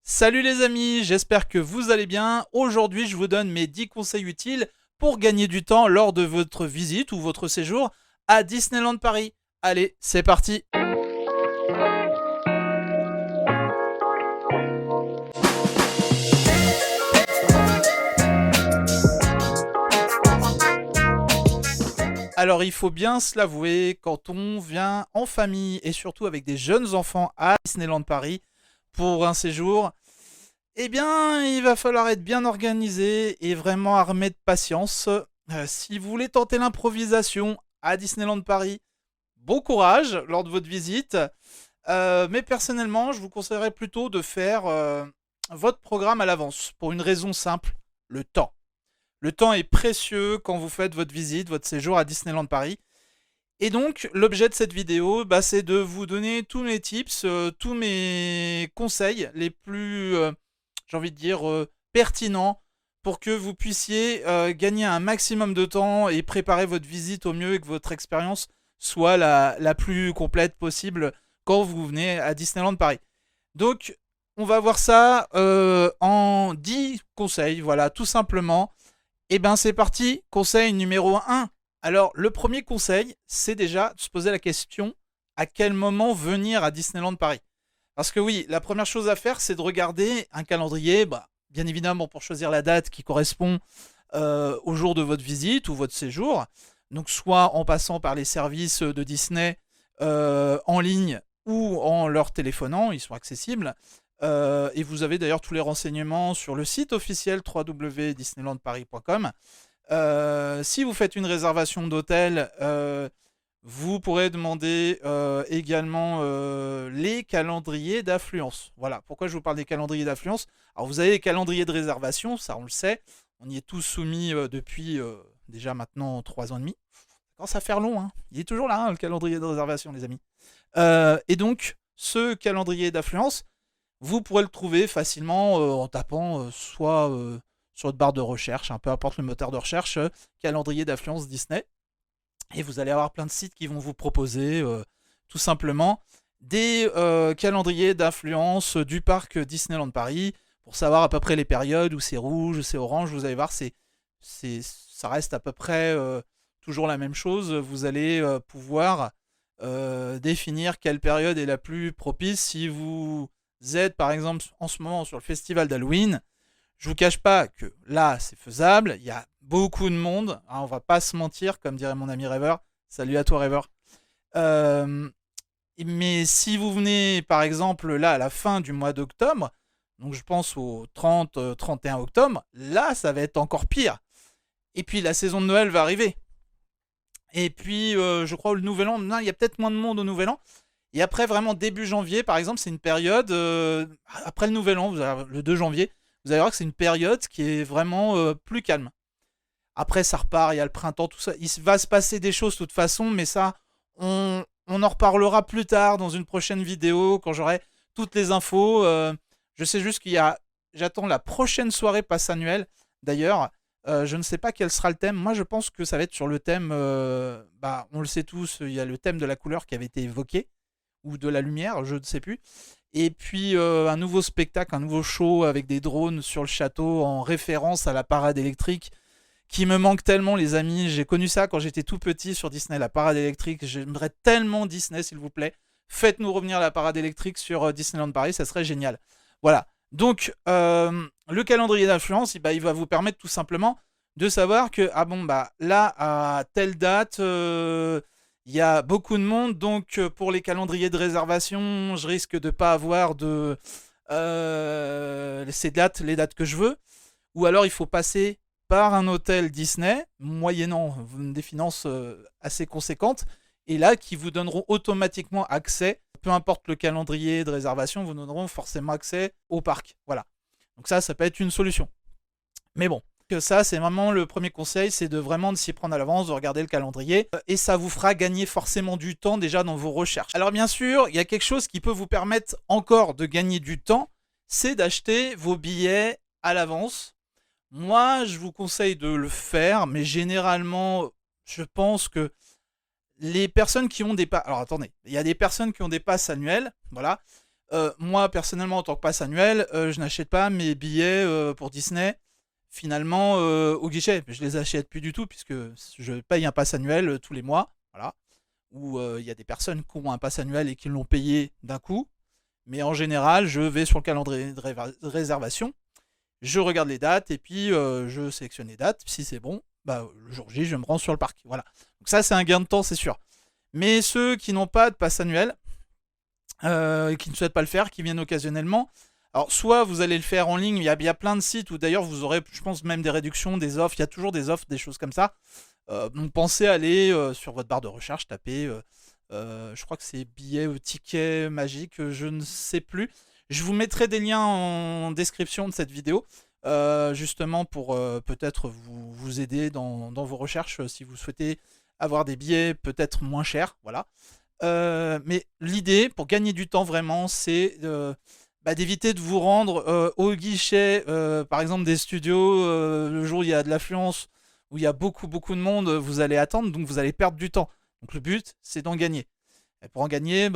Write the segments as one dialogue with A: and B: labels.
A: Salut les amis, j'espère que vous allez bien. Aujourd'hui, je vous donne mes 10 conseils utiles pour gagner du temps lors de votre visite ou votre séjour à Disneyland Paris. Allez, c'est parti. Alors, il faut bien se l'avouer, quand on vient en famille et surtout avec des jeunes enfants à Disneyland Paris pour un séjour, eh bien, il va falloir être bien organisé et vraiment armé de patience. Si vous voulez tenter l'improvisation à Disneyland Paris, bon courage lors de votre visite. Mais personnellement, je vous conseillerais plutôt de faire votre programme à l'avance pour une raison simple, le temps. Le temps est précieux quand vous faites votre visite, votre séjour à Disneyland Paris. Et donc, l'objet de cette vidéo, c'est de vous donner tous mes tips, tous mes conseils les plus, j'ai envie de dire, pertinents pour que vous puissiez gagner un maximum de temps et préparer votre visite au mieux et que votre expérience soit la plus complète possible quand vous venez à Disneyland Paris. Donc, on va voir ça en 10 conseils, voilà, tout simplement. Et ben c'est parti, conseil numéro 1. Alors, le premier conseil, c'est déjà de se poser la question à quel moment venir à Disneyland Paris. Parce que oui, la première chose à faire, c'est de regarder un calendrier, bien évidemment pour choisir la date qui correspond au jour de votre visite ou votre séjour. Donc, soit en passant par les services de Disney en ligne ou en leur téléphonant, ils sont accessibles. Et vous avez d'ailleurs tous les renseignements sur le site officiel www.disneylandparis.com. Si vous faites une réservation d'hôtel, vous pourrez demander également les calendriers d'affluence. Voilà, pourquoi je vous parle des calendriers d'affluence. Alors vous avez les calendriers de réservation, ça on le sait, on y est tous soumis depuis déjà maintenant 3 ans et demi. Ça commence à faire long, hein. Il est toujours là, hein, le calendrier de réservation, les amis. Et donc, ce calendrier d'affluence, vous pourrez le trouver facilement en tapant soit sur votre barre de recherche, peu importe le moteur de recherche, calendrier d'affluence Disney. Et vous allez avoir plein de sites qui vont vous proposer tout simplement des calendriers d'affluence du parc Disneyland Paris pour savoir à peu près les périodes où c'est rouge, où c'est orange. Vous allez voir, ça reste à peu près toujours la même chose. Vous allez pouvoir définir quelle période est la plus propice. Si vous êtes par exemple en ce moment sur le festival d'Halloween, je vous cache pas que là c'est faisable, il y a beaucoup de monde, hein, on va pas se mentir, comme dirait mon ami Rêveur. Salut à toi Rêveur. Euh, mais si vous venez par exemple là à la fin du mois d'octobre, donc je pense au 30-31 octobre, là ça va être encore pire. Et puis la saison de Noël va arriver. Et puis je crois au Nouvel An, non, il y a peut-être moins de monde au Nouvel An. Et après vraiment début janvier par exemple, c'est une période, après le Nouvel An, le 2 janvier, vous allez voir que c'est une période qui est vraiment plus calme. Après, ça repart, il y a le printemps, tout ça. Il va se passer des choses de toute façon, mais ça, on en reparlera plus tard dans une prochaine vidéo, quand j'aurai toutes les infos. Je sais juste j'attends la prochaine soirée passe annuelle. D'ailleurs, je ne sais pas quel sera le thème. Moi, je pense que ça va être sur le thème, on le sait tous, il y a le thème de la couleur qui avait été évoqué, ou de la lumière, je ne sais plus. Et puis un nouveau spectacle, un nouveau show avec des drones sur le château en référence à la parade électrique qui me manque tellement, les amis. J'ai connu ça quand j'étais tout petit sur Disney, la parade électrique. J'aimerais tellement Disney, s'il vous plaît. Faites-nous revenir la parade électrique sur Disneyland Paris, ça serait génial. Voilà. Donc, le calendrier d'influence, il va vous permettre tout simplement de savoir que, là, à telle date, il y a beaucoup de monde. Donc, pour les calendriers de réservation, je risque de ne pas avoir les dates que je veux. Ou alors, il faut passer par un hôtel Disney, moyennant des finances assez conséquentes, et là, qui vous donneront automatiquement accès, peu importe le calendrier de réservation, vous donneront forcément accès au parc. Voilà. Donc ça peut être une solution. Mais bon, que ça, c'est vraiment le premier conseil, c'est de vraiment s'y prendre à l'avance, de regarder le calendrier, et ça vous fera gagner forcément du temps déjà dans vos recherches. Alors bien sûr, il y a quelque chose qui peut vous permettre encore de gagner du temps, c'est d'acheter vos billets à l'avance. Moi, je vous conseille de le faire, mais généralement, je pense que les personnes qui ont des passes... Alors attendez, il y a des personnes qui ont des passes annuelles, voilà. Moi, personnellement, en tant que passe annuel, je n'achète pas mes billets pour Disney, finalement, au guichet. Je les achète plus du tout, puisque je paye un pass annuel tous les mois, voilà. Où il y a des personnes qui ont un pass annuel et qui l'ont payé d'un coup. Mais en général, je vais sur le calendrier de réservation, je regarde les dates, et puis je sélectionne les dates. Si c'est bon, bah, le jour J, je me rends sur le parc. Voilà. Donc ça, c'est un gain de temps, c'est sûr. Mais ceux qui n'ont pas de pass annuel, et qui ne souhaitent pas le faire, qui viennent occasionnellement. Alors, soit vous allez le faire en ligne, il y a plein de sites où d'ailleurs vous aurez, je pense, même des réductions, des offres, il y a toujours des offres, des choses comme ça. Donc, pensez à aller sur votre barre de recherche, taper, je crois que c'est billets ou tickets magiques, je ne sais plus. Je vous mettrai des liens en description de cette vidéo, justement pour peut-être vous aider dans vos recherches si vous souhaitez avoir des billets peut-être moins chers, voilà. Mais l'idée, pour gagner du temps vraiment, c'est d'éviter de vous rendre au guichet, par exemple des studios, le jour où il y a de l'affluence, où il y a beaucoup de monde, vous allez attendre, donc vous allez perdre du temps. Donc le but, c'est d'en gagner. Et pour en gagner,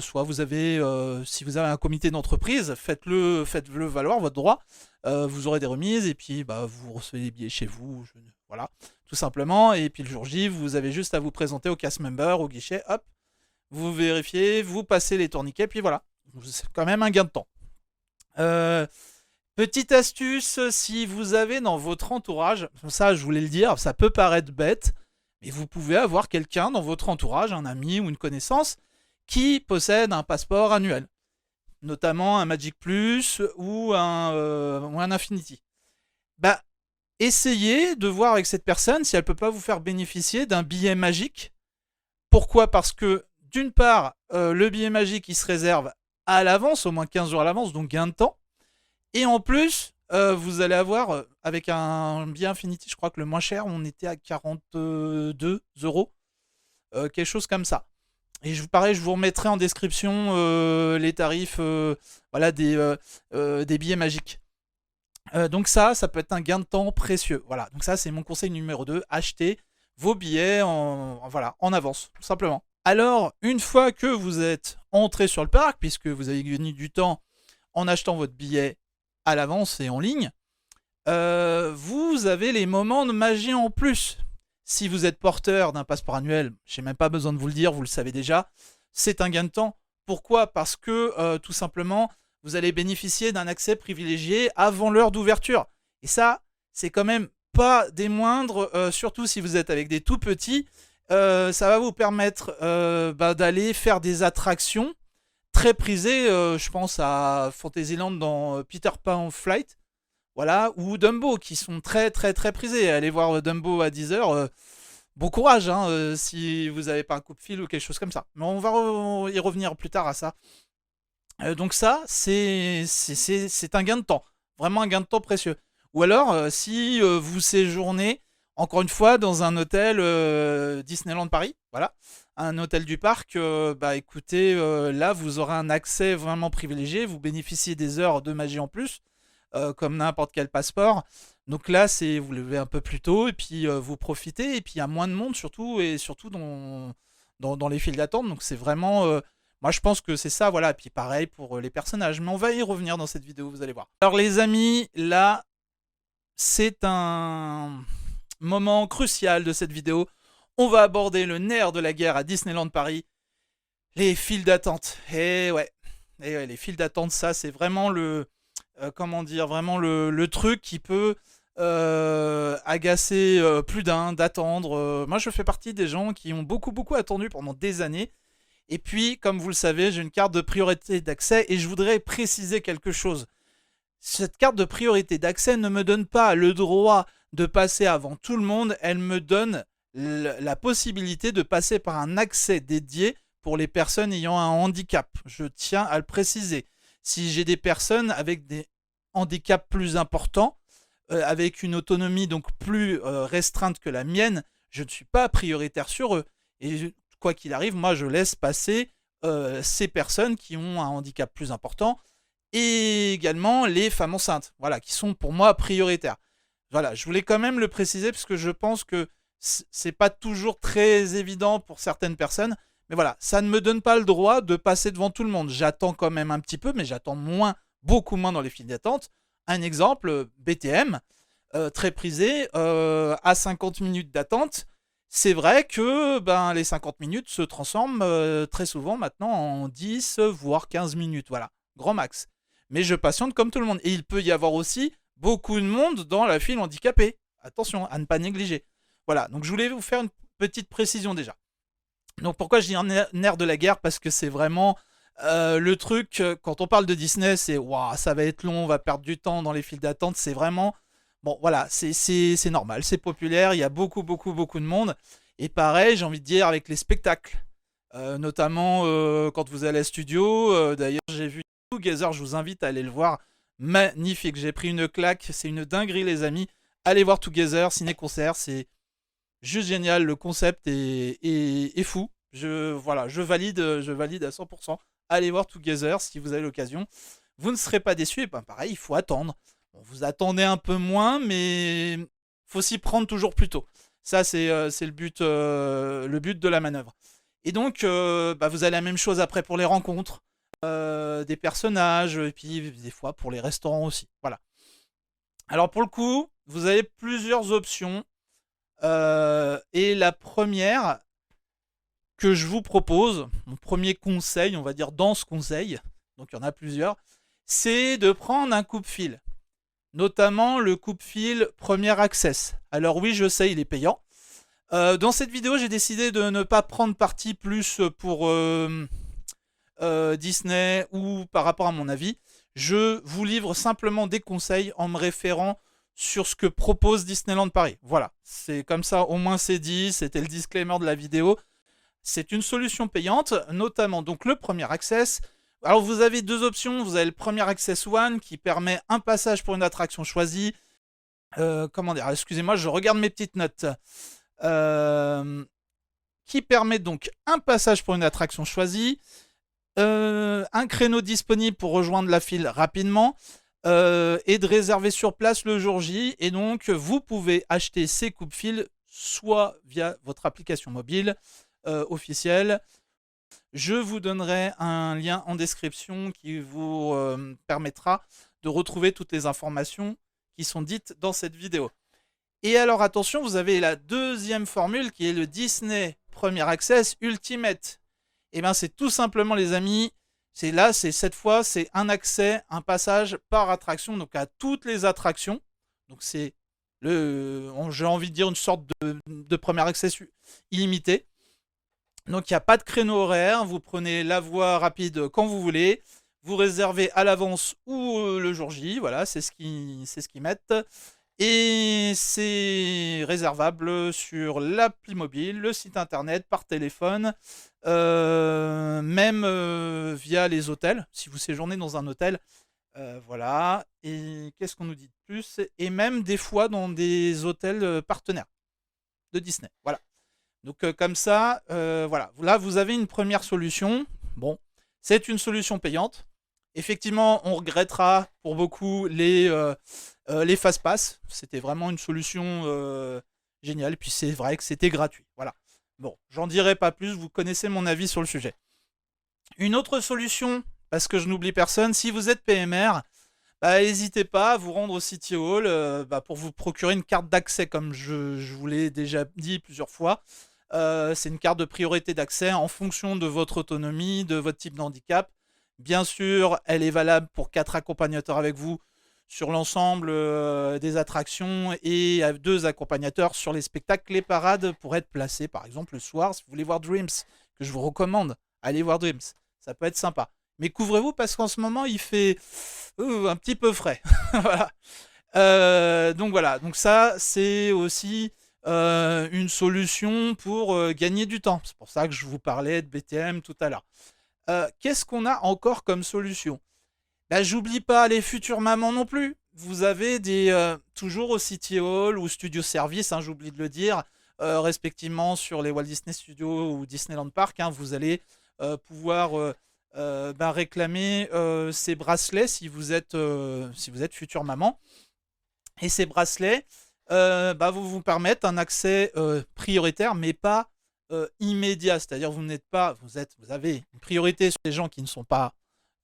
A: soit vous avez, si vous avez un comité d'entreprise, faites-le valoir, votre droit. Vous aurez des remises, et puis vous recevez les billets chez vous, voilà, tout simplement. Et puis le jour J, vous avez juste à vous présenter au cast member, au guichet, hop, vous vérifiez, vous passez les tourniquets, puis voilà. C'est quand même un gain de temps. Petite astuce, si vous avez dans votre entourage, ça je voulais le dire, ça peut paraître bête, mais vous pouvez avoir quelqu'un dans votre entourage, un ami ou une connaissance, qui possède un passeport annuel. Notamment un Magic Plus ou un Infinity. Essayez de voir avec cette personne si elle peut pas vous faire bénéficier d'un billet magique. Pourquoi ? Parce que d'une part, le billet magique il se réserve à l'avance, au moins 15 jours à l'avance, donc gain de temps. Et en plus, vous allez avoir, avec un billet Infinity, je crois que le moins cher, on était à 42 euros, quelque chose comme ça. Et pareil, je vous remettrai en description les tarifs voilà, des billets magiques. Donc ça peut être un gain de temps précieux. Voilà, donc ça c'est mon conseil numéro 2, achetez vos billets en avance, tout simplement. Alors, une fois que vous êtes entré sur le parc, puisque vous avez gagné du temps en achetant votre billet à l'avance et en ligne, vous avez les moments de magie en plus. Si vous êtes porteur d'un passeport annuel, j'ai même pas besoin de vous le dire, vous le savez déjà, c'est un gain de temps. Pourquoi ? Parce que tout simplement, vous allez bénéficier d'un accès privilégié avant l'heure d'ouverture. Et ça, c'est quand même pas des moindres, surtout si vous êtes avec des tout petits. Ça va vous permettre d'aller faire des attractions très prisées. Je pense à Fantasyland dans Peter Pan Flight, voilà, ou Dumbo, qui sont très prisés. Allez voir Dumbo à 10h. Bon courage si vous n'avez pas un coup de fil ou quelque chose comme ça. Mais on va y revenir plus tard à ça. Donc ça, c'est un gain de temps. Vraiment un gain de temps précieux. Ou alors, si vous séjournez, encore une fois, dans un hôtel Disneyland Paris, voilà, un hôtel du parc, écoutez, là, vous aurez un accès vraiment privilégié. Vous bénéficiez des heures de magie en plus, comme n'importe quel passeport. Donc là, vous levez un peu plus tôt, et puis vous profitez, et puis il y a moins de monde, surtout dans les files d'attente. Donc c'est vraiment... moi, je pense que c'est ça, voilà. Et puis pareil pour les personnages. Mais on va y revenir dans cette vidéo, vous allez voir. Alors les amis, là, c'est un moment crucial de cette vidéo. On va aborder le nerf de la guerre à Disneyland Paris. Les files d'attente. Et ouais, les files d'attente, ça, c'est vraiment vraiment le truc qui peut agacer plus d'un d'attendre. Moi, je fais partie des gens qui ont beaucoup attendu pendant des années. Et puis, comme vous le savez, j'ai une carte de priorité d'accès et je voudrais préciser quelque chose. Cette carte de priorité d'accès ne me donne pas le droit de passer avant tout le monde, elle me donne la possibilité de passer par un accès dédié pour les personnes ayant un handicap. Je tiens à le préciser. Si j'ai des personnes avec des handicaps plus importants, avec une autonomie donc plus restreinte que la mienne, je ne suis pas prioritaire sur eux. Et quoi qu'il arrive, moi je laisse passer ces personnes qui ont un handicap plus important et également les femmes enceintes, voilà, qui sont pour moi prioritaires. Voilà, je voulais quand même le préciser parce que je pense que c'est pas toujours très évident pour certaines personnes, Mais voilà, ça ne me donne pas le droit de passer devant tout le monde. J'attends quand même un petit peu, mais j'attends moins, beaucoup moins dans les files d'attente. Un exemple, BTM, très prisé, à 50 minutes d'attente. C'est vrai que les 50 minutes se transforment très souvent maintenant en 10, voire 15 minutes. Voilà, grand max. Mais je patiente comme tout le monde. Et il peut y avoir aussi beaucoup de monde dans la file handicapée. Attention, à ne pas négliger. Voilà, donc je voulais vous faire une petite précision déjà. Donc pourquoi je dis un nerf de la guerre? Parce que c'est vraiment le truc, quand on parle de Disney, c'est waouh, ça va être long, on va perdre du temps dans les files d'attente. C'est vraiment. Bon, voilà, c'est normal, c'est populaire, il y a beaucoup, beaucoup, beaucoup de monde. Et pareil, j'ai envie de dire avec les spectacles. Notamment quand vous allez à studio. D'ailleurs, j'ai vu Together, je vous invite à aller le voir. Magnifique, j'ai pris une claque, c'est une dinguerie, les amis. Allez voir Together, ciné-concert, c'est juste génial, le concept est fou. Voilà, je valide à 100%. Allez voir Together si vous avez l'occasion. Vous ne serez pas déçus. Et ben pareil, il faut attendre. Bon, vous attendez un peu moins, mais faut s'y prendre toujours plus tôt. Ça, c'est le but de la manœuvre. Et donc, vous avez la même chose après pour les rencontres, des personnages, et puis des fois pour les restaurants aussi. Voilà. Alors pour le coup, vous avez plusieurs options. Et la première que je vous propose, mon premier conseil, on va dire dans ce conseil, donc il y en a plusieurs, c'est de prendre un coupe-fil. Notamment le coupe-fil Premier Access. Alors oui, je sais, il est payant. Dans cette vidéo, j'ai décidé de ne pas prendre parti plus pour Disney ou par rapport à mon avis. Je vous livre simplement des conseils en me référant sur ce que propose Disneyland Paris. Voilà, c'est comme ça, au moins c'est dit, c'était le disclaimer de la vidéo. C'est une solution payante, notamment donc le Premier Access. Alors vous avez deux options, vous avez le Premier Access One qui permet un passage pour une attraction choisie. Comment dire, excusez-moi, je regarde mes petites notes. Qui permet donc un passage pour une attraction choisie, un créneau disponible pour rejoindre la file rapidement, et de réserver sur place le jour J. Et donc, vous pouvez acheter ces coupe-fils soit via votre application mobile officielle. Je vous donnerai un lien en description qui vous permettra de retrouver toutes les informations qui sont dites dans cette vidéo. Et alors attention, vous avez la deuxième formule qui est le Disney Premier Access Ultimate. Et bien c'est tout simplement les amis, cette fois c'est un accès, un passage par attraction, donc à toutes les attractions. Donc c'est j'ai envie de dire une sorte de Premier Access illimité. Donc il n'y a pas de créneau horaire, vous prenez la voie rapide quand vous voulez, vous réservez à l'avance ou le jour J, voilà, c'est ce qu'ils mettent. Et c'est réservable sur l'appli mobile, le site internet, par téléphone, même via les hôtels, si vous séjournez dans un hôtel. Voilà. Et qu'est-ce qu'on nous dit de plus? Et même des fois dans des hôtels partenaires de Disney. Voilà. Donc comme ça, voilà. Là, vous avez une première solution. Bon, c'est une solution payante. Effectivement, on regrettera pour beaucoup les fast-pass. C'était vraiment une solution géniale. Et puis c'est vrai que c'était gratuit. Voilà. Bon, j'en dirai pas plus. Vous connaissez mon avis sur le sujet. Une autre solution, parce que je n'oublie personne, si vous êtes PMR, n'hésitez pas à vous rendre au City Hall pour vous procurer une carte d'accès, comme je vous l'ai déjà dit plusieurs fois. C'est une carte de priorité d'accès en fonction de votre autonomie, de votre type de handicap. Bien sûr, elle est valable pour 4 accompagnateurs avec vous sur l'ensemble des attractions et 2 accompagnateurs sur les spectacles. Les parades pourraient être placées, par exemple, le soir, si vous voulez voir Dreams, que je vous recommande. Allez voir Dreams, ça peut être sympa. Mais couvrez-vous parce qu'en ce moment, il fait un petit peu frais. Voilà. Donc voilà, donc ça, c'est aussi une solution pour gagner du temps. C'est pour ça que je vous parlais de BTM tout à l'heure. Qu'est-ce qu'on a encore comme solution? J'oublie pas les futures mamans non plus. Vous avez toujours au City Hall ou Studio Service, j'oublie de le dire, respectivement sur les Walt Disney Studios ou Disneyland Park, vous allez pouvoir réclamer ces bracelets si vous êtes future maman. Et ces bracelets vous permettent un accès prioritaire, mais pas immédiat, c'est-à-dire vous avez une priorité sur les gens qui ne sont pas,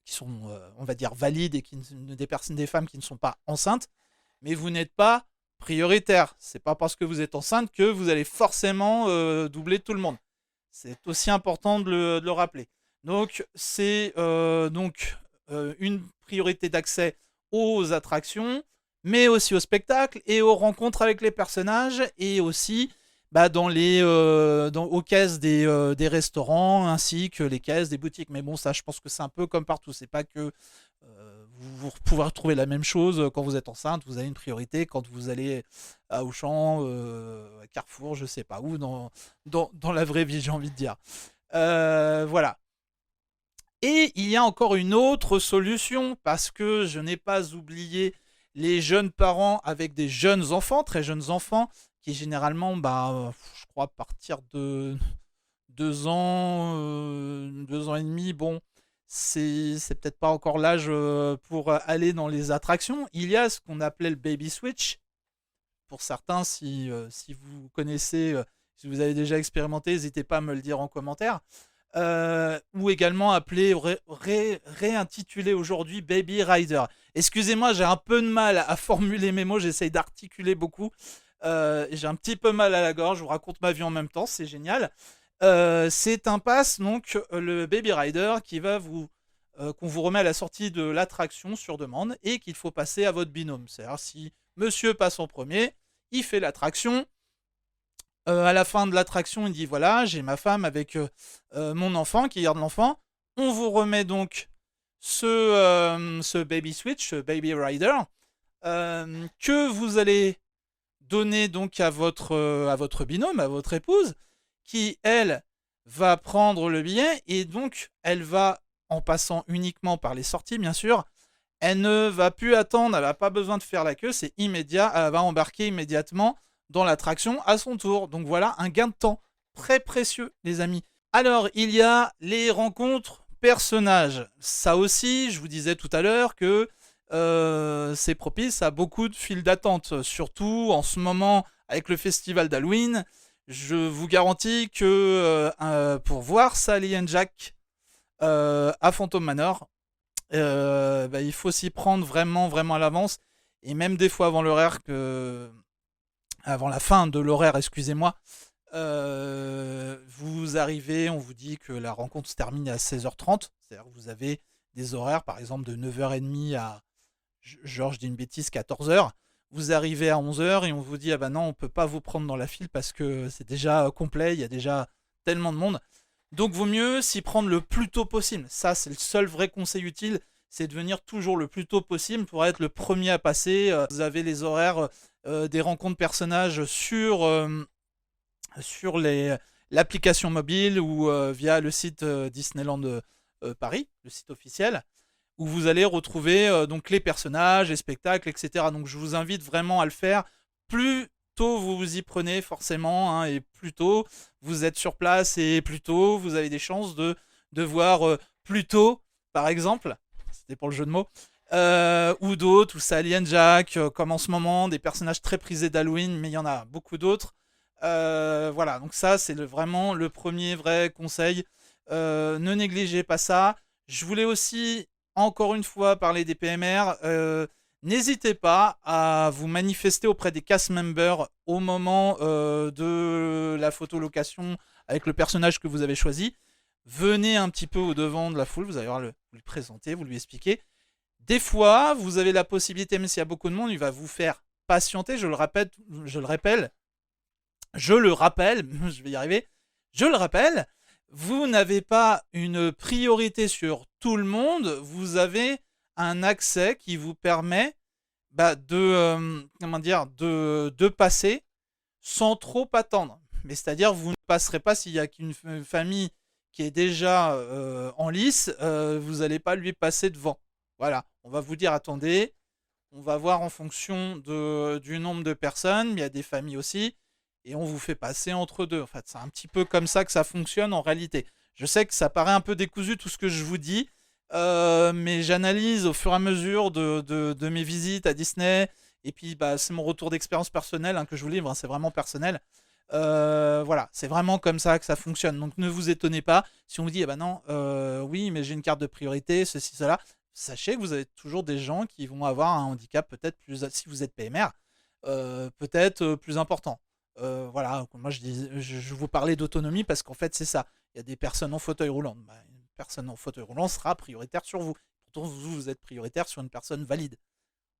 A: qui sont, on va dire, valides et des femmes qui ne sont pas enceintes, mais vous n'êtes pas prioritaire. C'est pas parce que vous êtes enceinte que vous allez forcément doubler tout le monde. C'est aussi important de le rappeler. Donc, c'est une priorité d'accès aux attractions, mais aussi au spectacle et aux rencontres avec les personnages et aussi aux caisses des restaurants ainsi que les caisses des boutiques. Mais bon, ça, je pense que c'est un peu comme partout. C'est pas que vous pouvez retrouver la même chose quand vous êtes enceinte. Vous avez une priorité quand vous allez à Auchan, à Carrefour, je sais pas où, dans la vraie vie, j'ai envie de dire. Voilà. Et il y a encore une autre solution, parce que je n'ai pas oublié les jeunes parents avec des jeunes enfants, très jeunes enfants, qui généralement, je crois, à partir de 2 ans, 2 ans et demi, bon, c'est peut-être pas encore l'âge pour aller dans les attractions. Il y a ce qu'on appelait le baby switch. Pour certains, si vous connaissez, si vous avez déjà expérimenté, n'hésitez pas à me le dire en commentaire. Ou également appelé, réintitulé aujourd'hui Baby Rider. Excusez-moi, j'ai un peu de mal à formuler mes mots, j'essaye d'articuler beaucoup. J'ai un petit peu mal à la gorge, je vous raconte ma vie en même temps, c'est génial. C'est un pass, donc le Baby Rider, qu'on vous remet à la sortie de l'attraction sur demande et qu'il faut passer à votre binôme. C'est-à-dire si monsieur passe en premier, il fait l'attraction. À la fin de l'attraction, il dit voilà, j'ai ma femme avec mon enfant qui garde l'enfant. On vous remet donc ce baby switch, ce baby rider, que vous allez donner donc à votre binôme, à votre épouse, qui elle va prendre le billet et donc elle va, en passant uniquement par les sorties bien sûr, elle ne va plus attendre, elle n'a pas besoin de faire la queue, c'est immédiat, elle va embarquer immédiatement dans l'attraction à son tour. Donc voilà, un gain de temps très précieux, les amis. Alors, il y a les rencontres personnages. Ça aussi, je vous disais tout à l'heure que c'est propice à beaucoup de files d'attente. Surtout en ce moment, avec le festival d'Halloween, je vous garantis que pour voir Sally and Jack à Phantom Manor, il faut s'y prendre vraiment, vraiment à l'avance. Et même des fois avant la fin de l'horaire, excusez-moi, vous arrivez, on vous dit que la rencontre se termine à 16h30. C'est-à-dire que vous avez des horaires, par exemple, de 9h30 à, je dis une bêtise, 14h. Vous arrivez à 11h et on vous dit, ah ben non, on ne peut pas vous prendre dans la file parce que c'est déjà complet, il y a déjà tellement de monde. Donc vaut mieux s'y prendre le plus tôt possible. Ça, c'est le seul vrai conseil utile, c'est de venir toujours le plus tôt possible pour être le premier à passer. Vous avez les horaires des rencontres personnages sur l'application mobile ou via le site Disneyland Paris, le site officiel, où vous allez retrouver donc les personnages, les spectacles, etc. Donc je vous invite vraiment à le faire. Plus tôt vous vous y prenez forcément, hein, et plus tôt vous êtes sur place et plus tôt vous avez des chances de voir plus tôt, par exemple, c'était pour le jeu de mots, ou d'autres, ou Sally and Jack, comme en ce moment, des personnages très prisés d'Halloween, mais il y en a beaucoup d'autres. Voilà, donc ça c'est vraiment le premier vrai conseil. Ne négligez pas ça. Je voulais aussi, encore une fois, parler des PMR. N'hésitez pas à vous manifester auprès des cast members au moment de la photolocation avec le personnage que vous avez choisi. Venez un petit peu au devant de la foule, vous allez voir vous le présenter, vous lui expliquer. Des fois, vous avez la possibilité, même s'il y a beaucoup de monde, il va vous faire patienter, je le rappelle, je vais y arriver, je le rappelle, vous n'avez pas une priorité sur tout le monde, vous avez un accès qui vous permet de passer sans trop attendre. Mais c'est-à-dire, vous ne passerez pas s'il y a qu'une famille qui est déjà en lice, vous n'allez pas lui passer devant. Voilà, on va vous dire attendez, on va voir en fonction du nombre de personnes, il y a des familles aussi, et on vous fait passer entre deux. En fait, c'est un petit peu comme ça que ça fonctionne en réalité. Je sais que ça paraît un peu décousu tout ce que je vous dis, mais j'analyse au fur et à mesure de mes visites à Disney, et puis c'est mon retour d'expérience personnelle, hein, que je vous livre, hein, c'est vraiment personnel. Voilà, c'est vraiment comme ça que ça fonctionne. Donc ne vous étonnez pas si on vous dit, ah bah non, oui, mais j'ai une carte de priorité, ceci, cela. Sachez que vous avez toujours des gens qui vont avoir un handicap peut-être plus, si vous êtes PMR, peut-être plus important. Voilà, moi je vous parlais d'autonomie parce qu'en fait c'est ça. Il y a des personnes en fauteuil roulant. Bah, une personne en fauteuil roulant sera prioritaire sur vous. Pourtant vous êtes prioritaire sur une personne valide.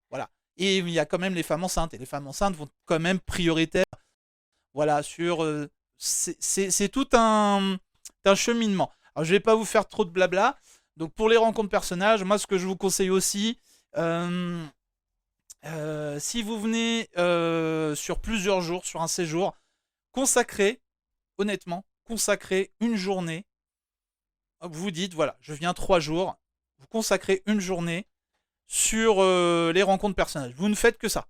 A: Voilà. Et il y a quand même les femmes enceintes. Et les femmes enceintes vont quand même prioritaire. Voilà, sur. C'est tout un cheminement. Alors, je vais pas vous faire trop de blabla. Donc, pour les rencontres personnages, moi, ce que je vous conseille aussi, euh, si vous venez sur plusieurs jours, sur un séjour, consacrez, honnêtement, consacrez une journée. Vous vous dites, voilà, je viens 3 jours. Vous consacrez une journée sur les rencontres personnages. Vous ne faites que ça.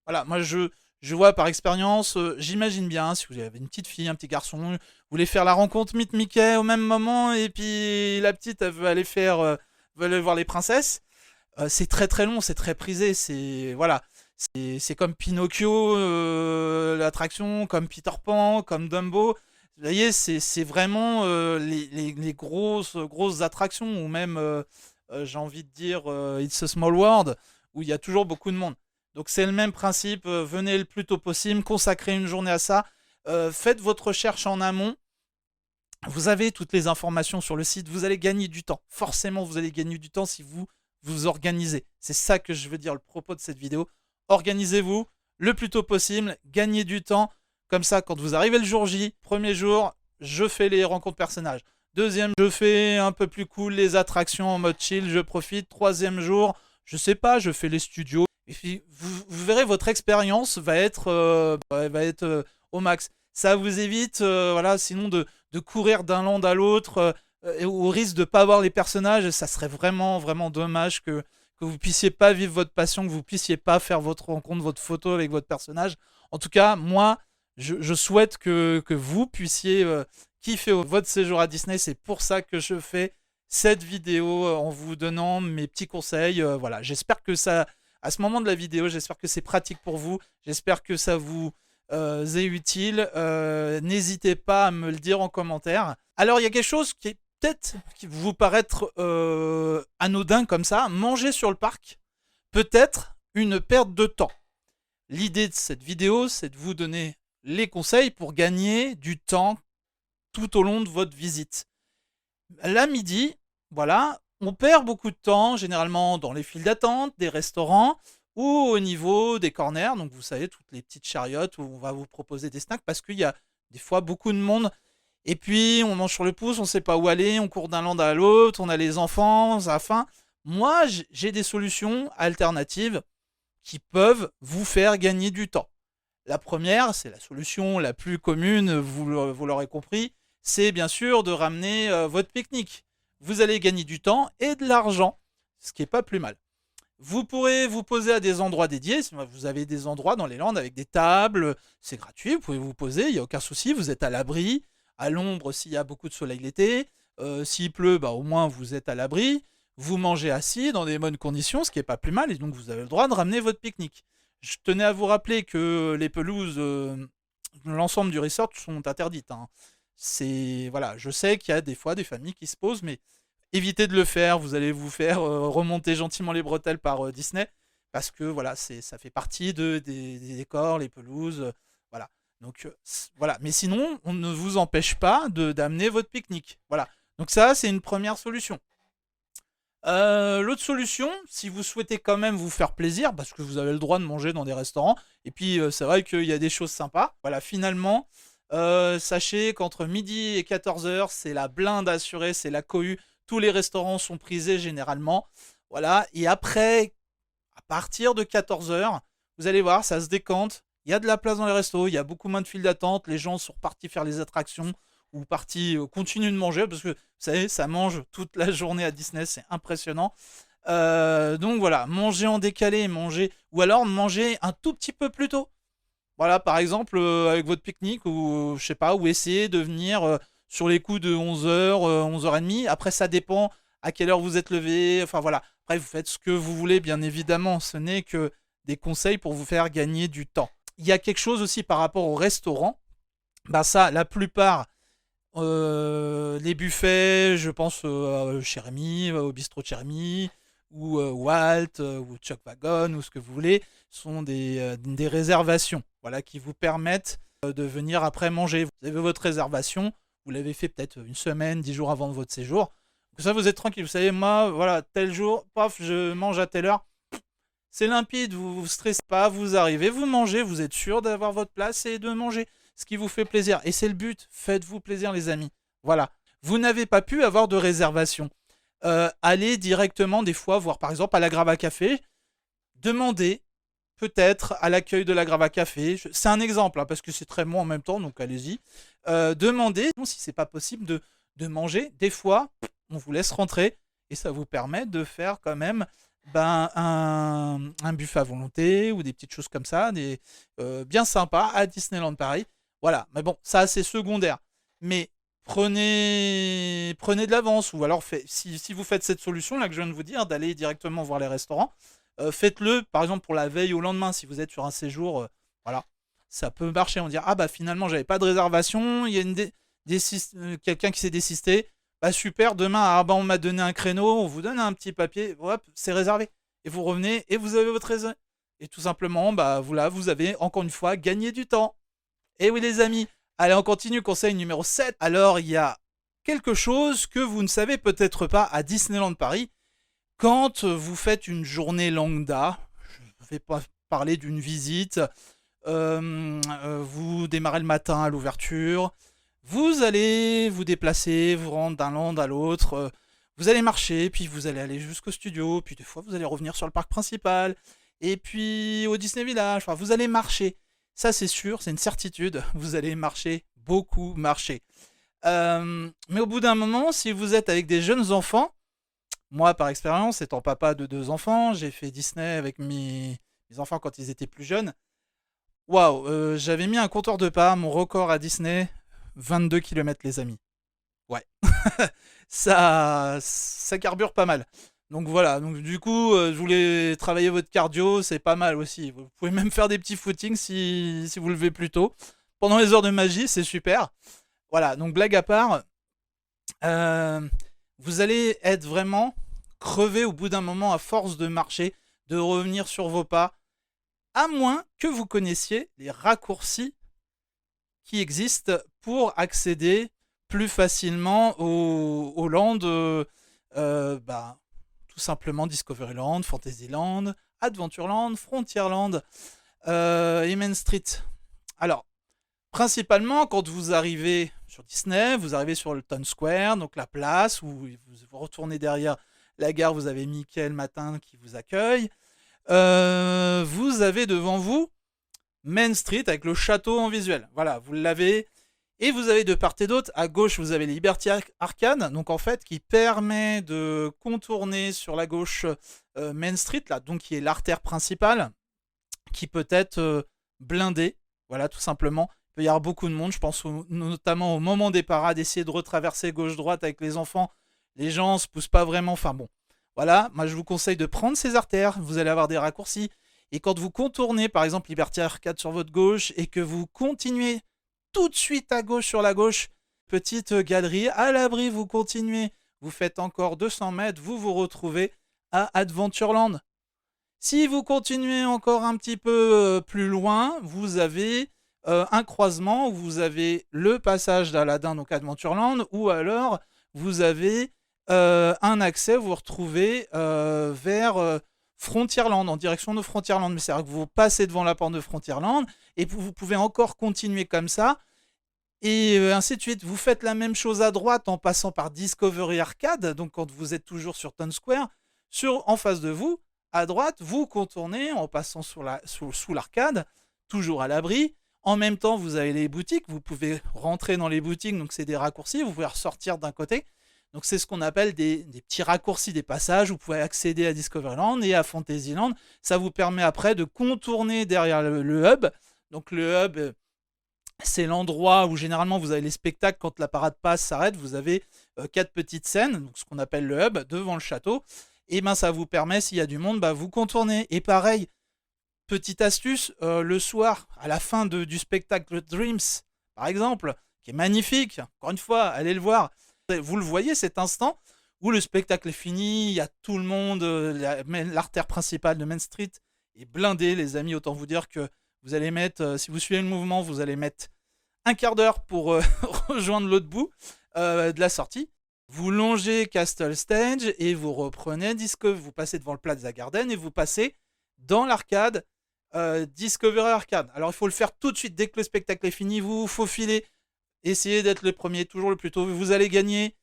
A: Voilà, moi je vois par expérience, j'imagine bien, si vous avez une petite fille, un petit garçon, vous voulez faire la rencontre Meet Mickey au même moment, et puis la petite elle veut aller faire, veut aller voir les princesses, c'est très très long, c'est très prisé, c'est voilà, c'est comme Pinocchio, l'attraction, comme Peter Pan, comme Dumbo. Vous voyez, c'est vraiment les grosses attractions, ou même, j'ai envie de dire, It's a Small World, où il y a toujours beaucoup de monde. Donc c'est le même principe, venez le plus tôt possible, consacrez une journée à ça, faites votre recherche en amont, vous avez toutes les informations sur le site, vous allez gagner du temps. Forcément, vous allez gagner du temps si vous vous organisez. C'est ça que je veux dire, le propos de cette vidéo. Organisez-vous le plus tôt possible, gagnez du temps. Comme ça, quand vous arrivez le jour J, premier jour, je fais les rencontres personnages. Deuxième, je fais un peu plus cool les attractions en mode chill, je profite. Troisième jour, je sais pas, je fais les studios. Et puis, vous verrez, votre expérience va être, au max. Ça vous évite, voilà, sinon de courir d'un land à l'autre, au risque de ne pas voir les personnages. Ça serait vraiment, vraiment dommage que vous puissiez pas vivre votre passion, que vous puissiez pas faire votre rencontre, votre photo avec votre personnage. En tout cas, moi, je souhaite que vous puissiez kiffer votre séjour à Disney. C'est pour ça que je fais cette vidéo en vous donnant mes petits conseils. Voilà, j'espère que ça, à ce moment de la vidéo, j'espère que c'est pratique pour vous. J'espère que ça vous est utile. N'hésitez pas à me le dire en commentaire. Alors, il y a quelque chose qui est peut-être qui vous paraître anodin comme ça. Manger sur le parc peut être une perte de temps. L'idée de cette vidéo, c'est de vous donner les conseils pour gagner du temps tout au long de votre visite. Là, midi, voilà, on perd beaucoup de temps, généralement dans les files d'attente, des restaurants, ou au niveau des corners, donc vous savez, toutes les petites chariotes où on va vous proposer des snacks, parce qu'il y a des fois beaucoup de monde, et puis on mange sur le pouce, on ne sait pas où aller, on court d'un land à l'autre, on a les enfants, ça a faim. Moi, j'ai des solutions alternatives qui peuvent vous faire gagner du temps. La première, c'est la solution la plus commune, vous l'aurez compris, c'est bien sûr de ramener votre pique-nique. Vous allez gagner du temps et de l'argent, ce qui n'est pas plus mal. Vous pourrez vous poser à des endroits dédiés. Vous avez des endroits dans les Landes avec des tables, c'est gratuit, vous pouvez vous poser, il n'y a aucun souci, vous êtes à l'abri, à l'ombre s'il y a beaucoup de soleil l'été, s'il pleut, bah, au moins vous êtes à l'abri, vous mangez assis dans des bonnes conditions, ce qui n'est pas plus mal, et donc vous avez le droit de ramener votre pique-nique. Je tenais à vous rappeler que les pelouses, l'ensemble du resort sont interdites. Hein. C'est voilà, je sais qu'il y a des fois des familles qui se posent, mais évitez de le faire. Vous allez vous faire remonter gentiment les bretelles par Disney, parce que voilà, ça fait partie des décors, les pelouses, voilà. Donc voilà. Mais sinon, on ne vous empêche pas d'amener votre pique-nique. Voilà. Donc ça, c'est une première solution. L'autre solution, si vous souhaitez quand même vous faire plaisir, parce que vous avez le droit de manger dans des restaurants, et puis c'est vrai qu'il y a des choses sympas. Voilà, finalement, sachez qu'entre midi et 14h, c'est la blinde assurée, c'est la cohue. Tous les restaurants sont prisés généralement. Voilà, et après, à partir de 14h, vous allez voir, ça se décante. Il y a de la place dans les restos, il y a beaucoup moins de files d'attente, les gens sont repartis faire les attractions ou partis continuent de manger parce que vous savez, ça mange toute la journée à Disney, c'est impressionnant. Donc voilà, manger en décalé, manger ou alors manger un tout petit peu plus tôt. Voilà, par exemple, avec votre pique-nique ou je sais pas, ou essayer de venir sur les coups de 11h, 11h30. Après, ça dépend à quelle heure vous êtes levé. Enfin voilà, après vous faites ce que vous voulez, bien évidemment. Ce n'est que des conseils pour vous faire gagner du temps. Il y a quelque chose aussi par rapport au restaurant. Bah ça, la plupart, les buffets, je pense chez Rémi, au bistrot de chez Rémi, ou Walt, ou Chuck Wagon, ou ce que vous voulez, sont des réservations, voilà, qui vous permettent de venir après manger. Vous avez votre réservation, vous l'avez fait peut-être une semaine, 10 jours avant votre séjour. Donc ça, vous êtes tranquille. Vous savez, moi, voilà, tel jour, paf, je mange à telle heure. C'est limpide, vous vous stressez pas, vous arrivez, vous mangez, vous êtes sûr d'avoir votre place et de manger ce qui vous fait plaisir. Et c'est le but, faites-vous plaisir les amis. Voilà. Vous n'avez pas pu avoir de réservation. Allez directement des fois voir par exemple à la Grava Café, demandez peut-être à l'accueil de la Grava Café, c'est un exemple hein, parce que c'est très bon en même temps, donc allez-y. Demandez si c'est pas possible de manger. Des fois, on vous laisse rentrer et ça vous permet de faire quand même un buffet à volonté ou des petites choses comme ça, bien sympa à Disneyland Paris. Voilà, mais bon, ça c'est secondaire. Mais prenez de l'avance ou alors si vous faites cette solution là que je viens de vous dire, d'aller directement voir les restaurants, faites-le par exemple pour la veille au lendemain si vous êtes sur un séjour. Voilà, ça peut marcher. On dit ah bah finalement j'avais pas de réservation, il y a quelqu'un qui s'est désisté. Bah super, demain, ah bah on m'a donné un créneau, on vous donne un petit papier, hop, c'est réservé. Et vous revenez et vous avez votre réserve. Et tout simplement, bah voilà, vous avez encore une fois gagné du temps. Et oui les amis, allez on continue, conseil numéro 7. Alors il y a quelque chose que vous ne savez peut-être pas à Disneyland Paris. Quand vous faites une journée lambda, je ne vais pas parler d'une visite, vous démarrez le matin à l'ouverture, vous allez vous déplacer, vous rendre d'un land à l'autre, vous allez marcher, puis vous allez aller jusqu'au studio, puis des fois vous allez revenir sur le parc principal, et puis au Disney Village, enfin, vous allez marcher. Ça c'est sûr, c'est une certitude, vous allez marcher, beaucoup marcher. Mais au bout d'un moment, si vous êtes avec des jeunes enfants, moi par expérience, étant papa de 2 enfants, j'ai fait Disney avec mes enfants quand ils étaient plus jeunes. Waouh, j'avais mis un compteur de pas, mon record à Disney, 22 km les amis. Ouais, ça carbure pas mal. Donc voilà, donc du coup, je voulais travailler votre cardio, c'est pas mal aussi. Vous pouvez même faire des petits footings si vous levez plus tôt. Pendant les heures de magie, c'est super. Voilà, donc blague à part, euh, vous allez être vraiment crevé au bout d'un moment à force de marcher, de revenir sur vos pas, à moins que vous connaissiez les raccourcis qui existent pour accéder plus facilement au land, bah, tout simplement Discoveryland, Fantasyland, Adventureland, Frontierland et Main Street. Alors, principalement, quand vous arrivez sur Disney, vous arrivez sur le Town Square, donc la place où vous retournez derrière la gare, vous avez Mickey le matin qui vous accueille. Vous avez devant vous Main Street avec le château en visuel. Voilà, vous l'avez. Et vous avez de part et d'autre, à gauche, vous avez Liberty Arcade, donc en fait, qui permet de contourner sur la gauche Main Street, là, donc qui est l'artère principale, qui peut être blindée. Voilà, tout simplement. Il peut y avoir beaucoup de monde, je pense notamment au moment des parades, essayer de retraverser gauche-droite avec les enfants. Les gens ne se poussent pas vraiment, enfin bon. Voilà, moi je vous conseille de prendre ces artères, vous allez avoir des raccourcis. Et quand vous contournez, par exemple, Liberty Arcade sur votre gauche, et que vous continuez tout de suite à gauche sur la gauche, petite galerie à l'abri, vous continuez, vous faites encore 200 mètres, vous vous retrouvez à Adventureland. Si vous continuez encore un petit peu plus loin, vous avez un croisement où vous avez le passage d'Aladin, donc Adventureland, ou alors vous avez un accès, vous vous retrouvez vers Frontierland, en direction de Frontierland. Mais c'est vrai que vous passez devant la porte de Frontierland et vous pouvez encore continuer comme ça. Et ainsi de suite. Vous faites la même chose à droite en passant par Discovery Arcade. Donc quand vous êtes toujours sur Town Square, en face de vous, à droite, vous contournez en passant sous l'arcade, toujours à l'abri. En même temps, vous avez les boutiques. Vous pouvez rentrer dans les boutiques, donc c'est des raccourcis. Vous pouvez ressortir d'un côté. Donc c'est ce qu'on appelle des petits raccourcis, des passages. Vous pouvez accéder à Discoveryland et à Fantasyland. Ça vous permet après de contourner derrière le hub. Donc le hub, c'est l'endroit où généralement vous avez les spectacles. Quand la parade passe, s'arrête, vous avez 4 petites scènes, donc ce qu'on appelle le hub, devant le château. Et ben ça vous permet, s'il y a du monde, vous contournez. Et pareil, petite astuce, le soir, à la fin du spectacle Dreams, par exemple, qui est magnifique. Encore une fois, allez le voir. Vous le voyez, cet instant où le spectacle est fini, il y a tout le monde, l'artère principale de Main Street est blindée, les amis. Autant vous dire que vous allez mettre, si vous suivez le mouvement, vous allez mettre un quart d'heure pour rejoindre l'autre bout de la sortie. Vous longez Castle Stage et vous reprenez vous passez devant le Plaza Garden et vous passez dans l'arcade Discovery Arcade. Alors il faut le faire tout de suite dès que le spectacle est fini, vous vous faufilez, essayez d'être le premier, toujours le plus tôt. Vous allez gagner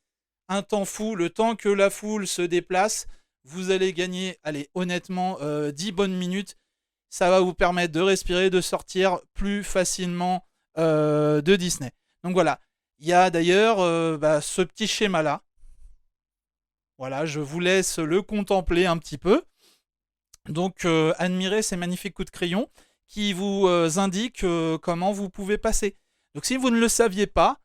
A: un temps fou, le temps que la foule se déplace. Vous allez gagner, allez, honnêtement, 10 bonnes minutes. Ça va vous permettre de respirer, de sortir plus facilement de Disney. Donc voilà, il y a d'ailleurs ce petit schéma-là. Voilà, je vous laisse le contempler un petit peu. Donc admirez ces magnifiques coups de crayon qui vous indiquent comment vous pouvez passer. Donc si vous ne le saviez pas,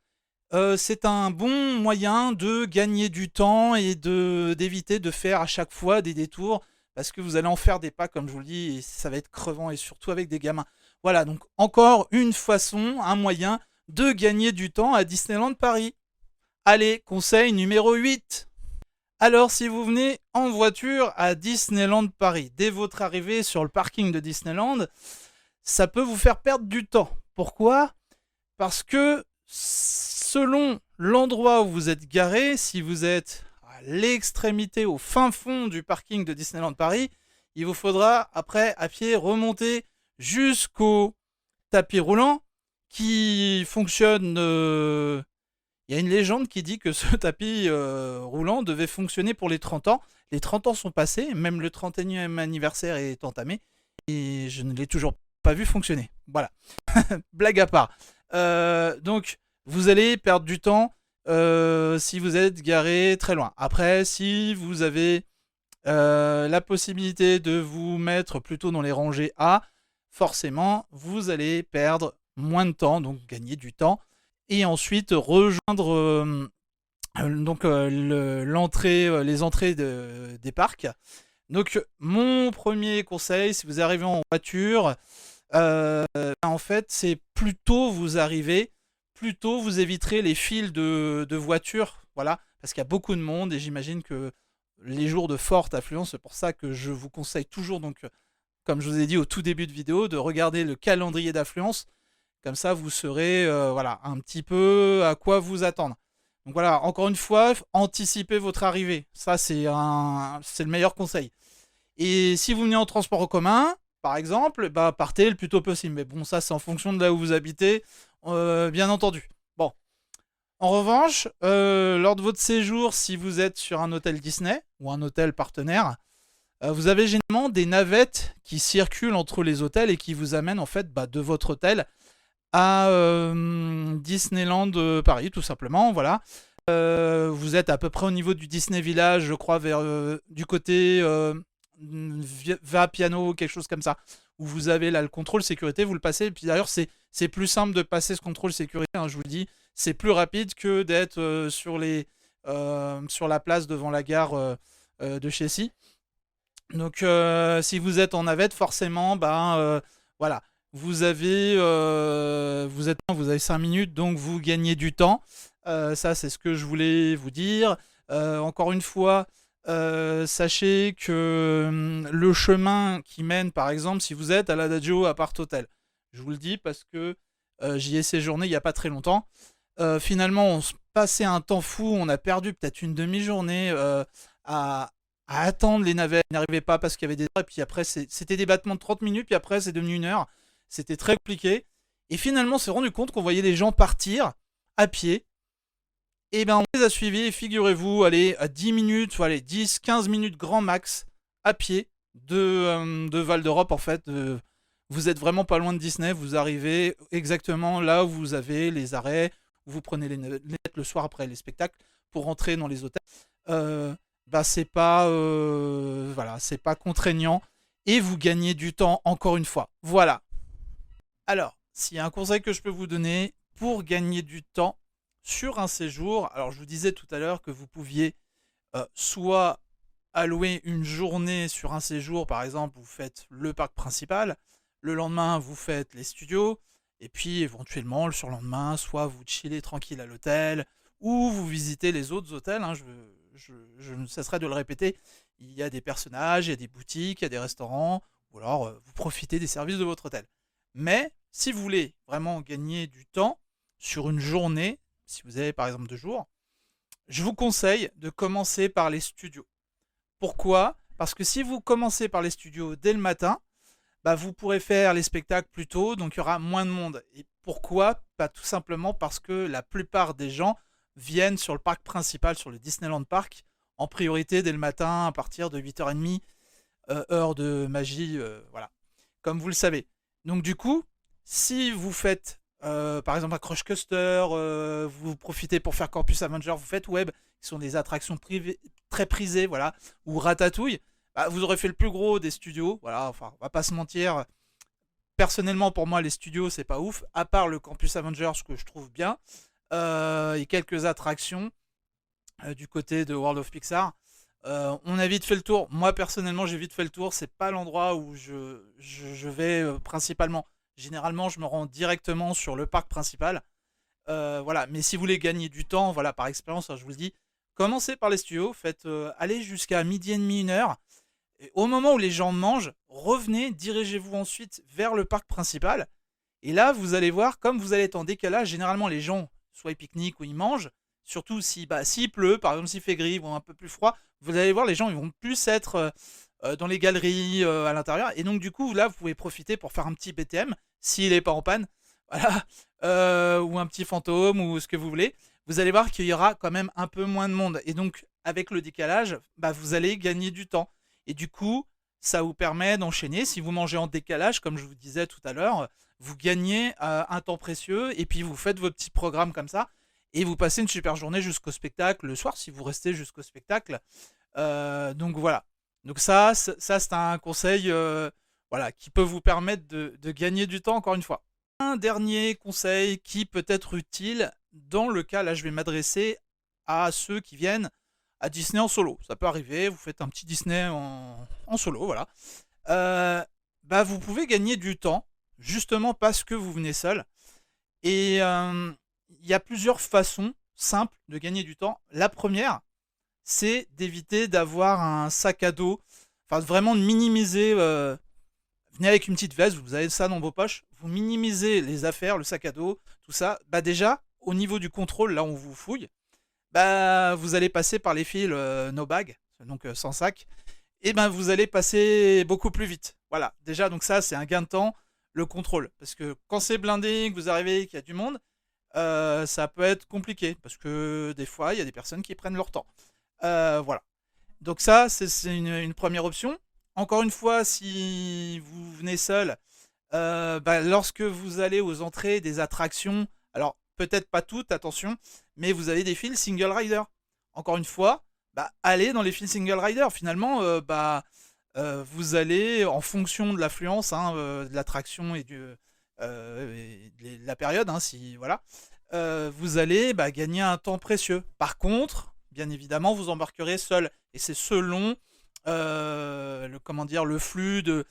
A: c'est un bon moyen de gagner du temps et d'éviter de faire à chaque fois des détours parce que vous allez en faire des pas, comme je vous le dis, et ça va être crevant et surtout avec des gamins. Voilà, donc encore une façon, un moyen de gagner du temps à Disneyland Paris. Allez, conseil numéro 8. Alors, si vous venez en voiture à Disneyland Paris, dès votre arrivée sur le parking de Disneyland, ça peut vous faire perdre du temps. Pourquoi ? Parce que selon l'endroit où vous êtes garé, si vous êtes à l'extrémité, au fin fond du parking de Disneyland Paris, il vous faudra après à pied remonter jusqu'au tapis roulant qui fonctionne. Il y a une légende qui dit que ce tapis roulant devait fonctionner pour les 30 ans. Les 30 ans sont passés, même le 31e anniversaire est entamé et je ne l'ai toujours pas vu fonctionner. Voilà, blague à part. Donc, vous allez perdre du temps si vous êtes garé très loin. Après, si vous avez la possibilité de vous mettre plutôt dans les rangées A, forcément, vous allez perdre moins de temps, donc gagner du temps, et ensuite rejoindre les entrées des parcs. Donc, mon premier conseil, si vous arrivez en voiture, en fait, c'est plus tôt vous arrivez, plus tôt vous éviterez les files de voitures, voilà, parce qu'il y a beaucoup de monde et j'imagine que les jours de forte affluence, c'est pour ça que je vous conseille toujours, donc, comme je vous ai dit au tout début de vidéo, de regarder le calendrier d'affluence, comme ça vous saurez voilà, un petit peu à quoi vous attendre. Donc voilà, encore une fois, anticipez votre arrivée, ça c'est le meilleur conseil. Et si vous venez en transport en commun, par exemple, partez le plus tôt possible. Mais bon, ça, c'est en fonction de là où vous habitez, bien entendu. Bon. En revanche, lors de votre séjour, si vous êtes sur un hôtel Disney ou un hôtel partenaire, vous avez généralement des navettes qui circulent entre les hôtels et qui vous amènent en fait de votre hôtel à Disneyland Paris, tout simplement. Voilà. Vous êtes à peu près au niveau du Disney Village, je crois, vers du côté va piano, quelque chose comme ça, où vous avez là le contrôle sécurité, vous le passez, et puis d'ailleurs c'est plus simple de passer ce contrôle sécurité, hein, je vous le dis, c'est plus rapide que d'être sur la place devant la gare de Chessy. Donc si vous êtes en navette, forcément, voilà, vous avez 5 minutes, donc vous gagnez du temps. Ça, c'est ce que je voulais vous dire. Encore une fois, sachez que le chemin qui mène, par exemple, si vous êtes à l'Adagio Apart Hotel, je vous le dis parce que j'y ai séjourné il n'y a pas très longtemps. Finalement, on se passait un temps fou, on a perdu peut-être une demi-journée à attendre les navettes, ils n'arrivaient pas parce qu'il y avait des heures, et puis après c'était des battements de 30 minutes, puis après c'est devenu 1 heure, c'était très compliqué. Et finalement, on s'est rendu compte qu'on voyait les gens partir à pied. Et bien on les a suivis, et figurez-vous, allez, à 10 minutes, allez, 10-15 minutes grand max, à pied, de Val d'Europe en fait. Vous êtes vraiment pas loin de Disney, vous arrivez exactement là où vous avez les arrêts, où vous prenez les navettes le soir après les spectacles pour rentrer dans les hôtels. C'est pas, voilà, c'est pas contraignant, et vous gagnez du temps encore une fois. Voilà. Alors, s'il y a un conseil que je peux vous donner pour gagner du temps sur un séjour, alors je vous disais tout à l'heure que vous pouviez soit allouer une journée sur un séjour, par exemple vous faites le parc principal, le lendemain vous faites les studios, Et puis éventuellement, le surlendemain, soit vous chillez tranquille à l'hôtel, ou vous visitez les autres hôtels, hein, je ne cesserai de le répéter. Il y a des personnages, il y a des boutiques, il y a des restaurants, ou alors vous profitez des services de votre hôtel. Mais si vous voulez vraiment gagner du temps sur une journée, si vous avez par exemple 2 jours, je vous conseille de commencer par les studios. Pourquoi? Parce que si vous commencez par les studios dès le matin, bah, vous pourrez faire les spectacles plus tôt, donc il y aura moins de monde. Et pourquoi? Bah, tout simplement parce que la plupart des gens viennent sur le parc principal, sur le Disneyland Park, en priorité dès le matin à partir de 8h30, heure de magie, voilà, comme vous le savez. Donc du coup, si vous faites par exemple un Crush Coaster, vous profitez pour faire Campus Avenger, vous faites Web, qui sont des attractions très prisées, voilà, ou Ratatouille, bah, vous aurez fait le plus gros des studios, voilà, enfin, on va pas se mentir. Personnellement, pour moi, les studios, c'est pas ouf, à part le Campus Avengers, que je trouve bien, et quelques attractions du côté de World of Pixar. On a vite fait le tour. Moi, personnellement, j'ai vite fait le tour. C'est pas l'endroit où je vais principalement. Généralement, je me rends directement sur le parc principal. Voilà. Mais si vous voulez gagner du temps, voilà, par expérience, hein, je vous le dis, commencez par les studios. Faites aller jusqu'à midi et demi, 1 heure. Et au moment où les gens mangent, revenez, dirigez-vous ensuite vers le parc principal. Et là, vous allez voir, comme vous allez être en décalage, généralement les gens, soit ils pique-niquent ou ils mangent, surtout si, bah, s'il pleut, par exemple s'il fait gris ou un peu plus froid, vous allez voir, les gens ils vont plus être dans les galeries à l'intérieur. Et donc du coup, là, vous pouvez profiter pour faire un petit BTM, s'il n'est pas en panne, voilà, ou un petit fantôme, ou ce que vous voulez. Vous allez voir qu'il y aura quand même un peu moins de monde. Et donc, avec le décalage, bah, vous allez gagner du temps. Et du coup, ça vous permet d'enchaîner. Si vous mangez en décalage, comme je vous disais tout à l'heure, vous gagnez un temps précieux et puis vous faites vos petits programmes comme ça et vous passez une super journée jusqu'au spectacle le soir si vous restez jusqu'au spectacle. Donc voilà. Donc ça c'est un conseil voilà, qui peut vous permettre de gagner du temps encore une fois. Un dernier conseil qui peut être utile dans le cas, là je vais m'adresser à ceux qui viennent à Disney en solo. Ça peut arriver, vous faites un petit Disney en solo, voilà. Bah vous pouvez gagner du temps, justement parce que vous venez seul. Et il y a plusieurs façons simples de gagner du temps. La première, c'est d'éviter d'avoir un sac à dos, enfin vraiment de minimiser. Venez avec une petite veste, vous avez ça dans vos poches, vous minimisez les affaires, le sac à dos, tout ça. Bah déjà, au niveau du contrôle, là on vous fouille, bah vous allez passer par les fils no bag, donc sans sac, et ben vous allez passer beaucoup plus vite. Voilà, déjà donc ça c'est un gain de temps, le contrôle, parce que quand c'est blindé, que vous arrivez, qu'il y a du monde, ça peut être compliqué, parce que des fois il y a des personnes qui prennent leur temps. Voilà. Donc ça c'est une première option. Encore une fois, si vous venez seul, bah, lorsque vous allez aux entrées des attractions, alors peut-être pas toutes, attention, mais vous avez des fils single rider. Encore une fois, bah, allez dans les fils single rider. Finalement, vous allez, en fonction de l'affluence, hein, de l'attraction et, de la période, hein, si, voilà, vous allez bah, gagner un temps précieux. Par contre, bien évidemment, vous embarquerez seul. Et c'est selon comment dire, le flux de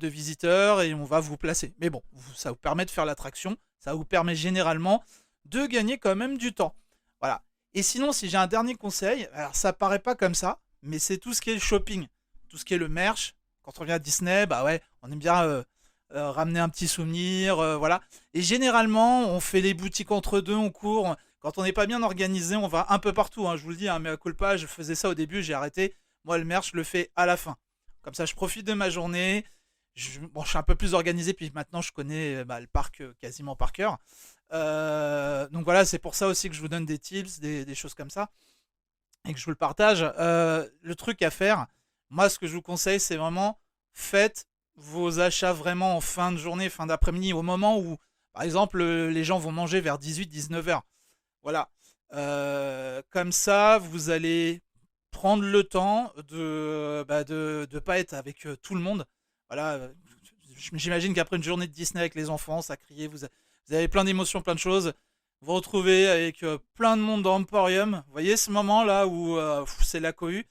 A: visiteurs et on va vous placer. Mais bon, ça vous permet de faire l'attraction, ça vous permet généralement de gagner quand même du temps. Voilà. Et sinon, si j'ai un dernier conseil, alors ça paraît pas comme ça, mais c'est tout ce qui est le shopping, tout ce qui est le merch. Quand on vient à Disney, bah ouais, on aime bien ramener un petit souvenir, voilà. Et généralement, on fait les boutiques entre deux, on court. Quand on n'est pas bien organisé, on va un peu partout. Hein, je vous le dis, hein, mais à culpa, je faisais ça au début, j'ai arrêté. Moi, le merch, je le fais à la fin. Comme ça, je profite de ma journée. Bon, je suis un peu plus organisé, puis maintenant, je connais bah, le parc quasiment par cœur. Donc voilà, c'est pour ça aussi que je vous donne des tips, des choses comme ça, et que je vous le partage. Le truc à faire, moi, ce que je vous conseille, c'est vraiment faites vos achats vraiment en fin de journée, fin d'après-midi, au moment où, par exemple, les gens vont manger vers 18-19 heures. Voilà. Comme ça, vous allez prendre le temps de pas être avec tout le monde. Voilà, j'imagine qu'après une journée de Disney avec les enfants, ça criait, vous avez plein d'émotions, plein de choses. Vous vous retrouvez avec plein de monde dans Emporium. Vous voyez ce moment là où c'est la cohue.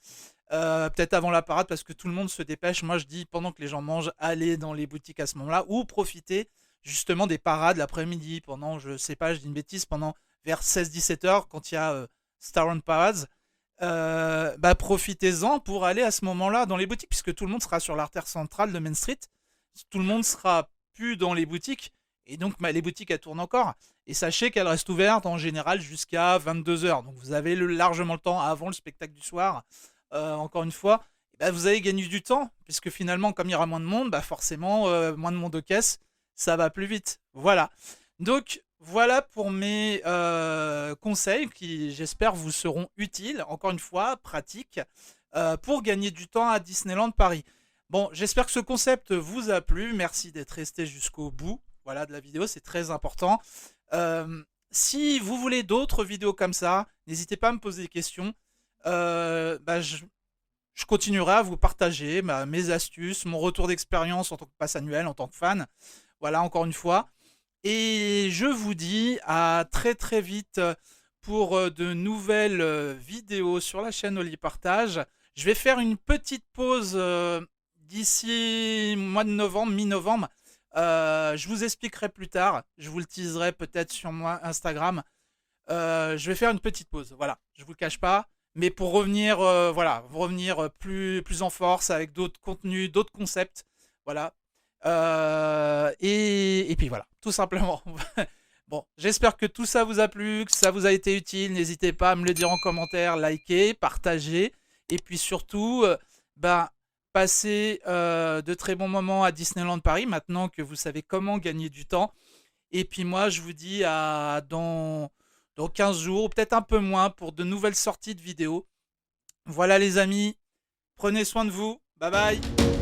A: Peut-être avant la parade parce que tout le monde se dépêche. Moi je dis pendant que les gens mangent, allez dans les boutiques à ce moment-là ou profitez justement des parades l'après-midi pendant, je sais pas, je dis une bêtise, pendant vers 16-17 heures quand il y a Star Wars Parades. Bah, profitez-en pour aller à ce moment-là dans les boutiques, puisque tout le monde sera sur l'artère centrale de Main Street. Tout le monde sera plus dans les boutiques. Et donc, bah, les boutiques, elles tournent encore. Et sachez qu'elles restent ouvertes en général jusqu'à 22 heures. Donc, vous avez largement le temps avant le spectacle du soir. Encore une fois, bah, vous avez gagné du temps, puisque finalement, comme il y aura moins de monde, bah, forcément, moins de monde de caisse, ça va plus vite. Voilà. Donc, voilà pour mes conseils qui, j'espère, vous seront utiles, encore une fois, pratiques, pour gagner du temps à Disneyland Paris. Bon, j'espère que ce concept vous a plu. Merci d'être resté jusqu'au bout, voilà, de la vidéo, c'est très important. Si vous voulez d'autres vidéos comme ça, n'hésitez pas à me poser des questions. Bah, je continuerai à vous partager mes astuces, mon retour d'expérience en tant que pass annuel, en tant que fan. Voilà, encore une fois. Et je vous dis à très très vite pour de nouvelles vidéos sur la chaîne Oli Partage. Je vais faire une petite pause d'ici mois de novembre, mi-novembre. Je vous expliquerai plus tard. Je vous le teaserai peut-être sur moi Instagram. Je vais faire une petite pause. Voilà, je vous le cache pas. Mais pour revenir, voilà, revenir plus en force avec d'autres contenus, d'autres concepts. Voilà. Et puis voilà, tout simplement. Bon, j'espère que tout ça vous a plu, que ça vous a été utile. N'hésitez pas à me le dire en commentaire, liker, partager. Et puis surtout, bah, passez de très bons moments à Disneyland Paris, maintenant que vous savez comment gagner du temps. Et puis moi, je vous dis à dans 15 jours, ou peut-être un peu moins, pour de nouvelles sorties de vidéos. Voilà les amis, prenez soin de vous. Bye bye.